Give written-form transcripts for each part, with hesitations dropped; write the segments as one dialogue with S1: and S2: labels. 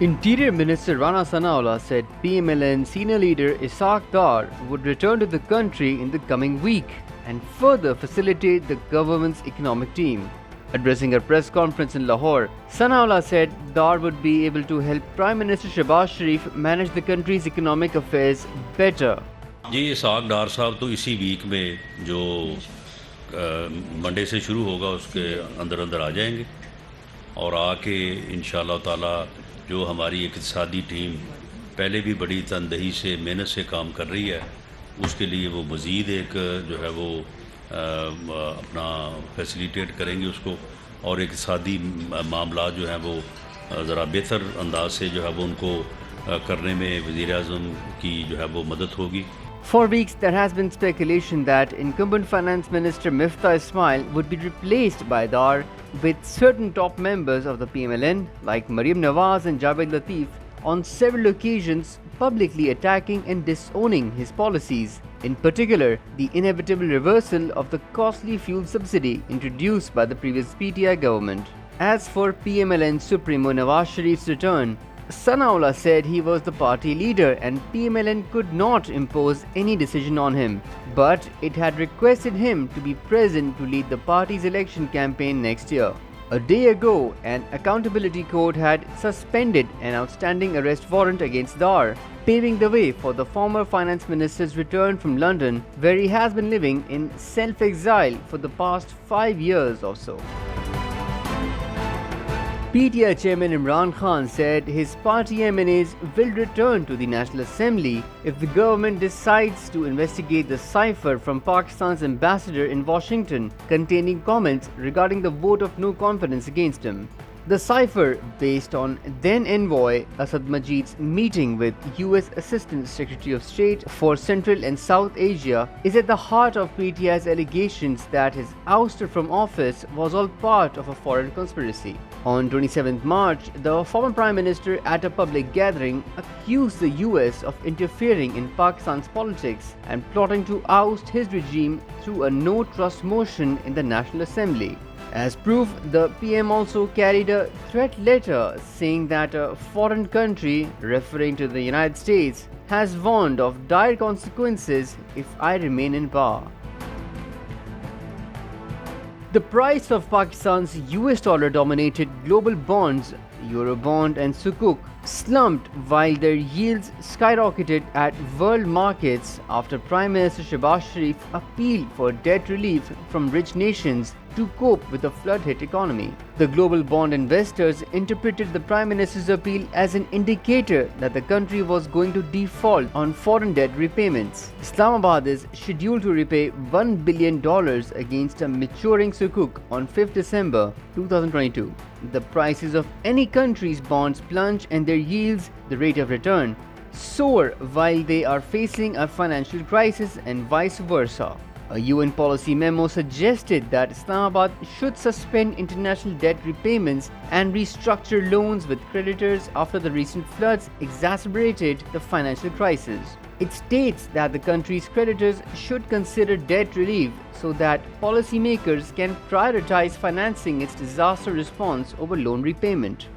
S1: Interior Minister Rana Sanaullah said PMLN senior leader Ishaq Dar would return to the country in the coming week and further facilitate the government's economic team. Addressing a press conference in Lahore, Sanaullah said Dar would be able to help Prime Minister Shehbaz Sharif manage the country's economic affairs better.
S2: Ji Isaac डार साहब तो इसी week में जो Monday से शुरू होगा उसके अंदर अंदर आ जाएंगे और आके इंशाल्लाह ताला जो हमारी इक़्तिसादी टीम पहले भी बड़ी तनदही से मेहनत से काम कर रही है उसके लिए वो मज़ीद एक जो है वो अपना फैसिलिटेट करेंगे उसको और इक़्तिसादी मामला जो हैं वो ज़रा बेहतर अंदाज से जो है वो उनको करने में वज़ीर-ए-आज़म की जो है वो मदद होगी.
S1: For weeks, there has been speculation that incumbent Finance Minister Miftah Ismail would be replaced by Dar, with certain top members of the PMLN like Maryam Nawaz and Javed Latif on several occasions publicly attacking and disowning his policies. In particular, the inevitable reversal of the costly fuel subsidy introduced by the previous PTI government. As for PMLN Supremo Nawaz Sharif's return, Sanaullah said he was the party leader and PMLN could not impose any decision on him, but it had requested him to be present to lead the party's election campaign next year. A day ago, an accountability court had suspended an outstanding arrest warrant against Dar, paving the way for the former finance minister's return from London, where he has been living in self-exile for the past 5 years or so. PTI chairman Imran Khan said his party MNAs will return to the National Assembly if the government decides to investigate the cipher from Pakistan's ambassador in Washington containing comments regarding the vote of no confidence against him. The cipher, based on then envoy Asad Majid's meeting with US Assistant Secretary of State for Central and South Asia, is at the heart of PTI's allegations that his ouster from office was all part of a foreign conspiracy. On 27th March, the former Prime Minister at a public gathering accused the US of interfering in Pakistan's politics and plotting to oust his regime through a no-trust motion in the National Assembly. As proof, the PM also carried a threat letter saying that a foreign country, referring to the United States, has warned of dire consequences if I remain in power. The price of Pakistan's US dollar-dominated global bonds, Eurobond and Sukuk, slumped while their yields skyrocketed at world markets after Prime Minister Shehbaz Sharif appealed for debt relief from rich nations to cope with the flood-hit economy. The global bond investors interpreted the Prime Minister's appeal as an indicator that the country was going to default on foreign debt repayments. Islamabad is scheduled to repay $1 billion against a maturing sukuk on 5th December 2022. The prices of any country's bonds plunge and their yields, the rate of return, soar while they are facing a financial crisis and vice versa. A UN policy memo suggested that Islamabad should suspend international debt repayments and restructure loans with creditors after the recent floods exacerbated the financial crisis. It states that the country's creditors should consider debt relief so that policymakers can prioritize financing its disaster response over loan repayment.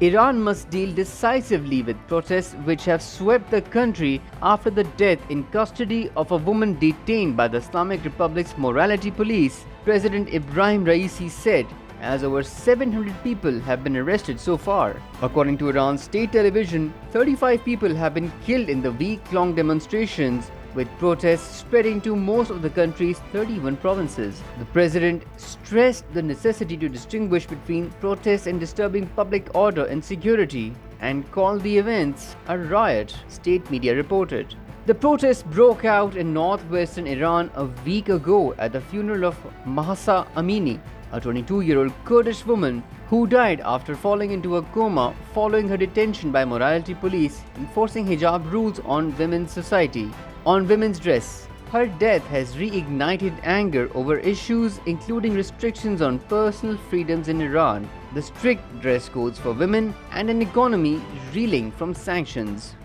S1: Iran must deal decisively with protests which have swept the country after the death in custody of a woman detained by the Islamic Republic's morality police, President Ibrahim Raisi said, as over 700 people have been arrested so far. According to Iran's state television, 35 people have been killed in the week-long demonstrations, with protests spreading to most of the country's 31 provinces. The president stressed the necessity to distinguish between protests and disturbing public order and security, and called the events a riot, state media reported. The protests broke out in northwestern Iran a week ago at the funeral of Mahsa Amini, a 22-year-old Kurdish woman who died after falling into a coma following her detention by morality police enforcing hijab rules on women's dress. Her death has reignited anger over issues including restrictions on personal freedoms in Iran, the strict dress codes for women, and an economy reeling from sanctions.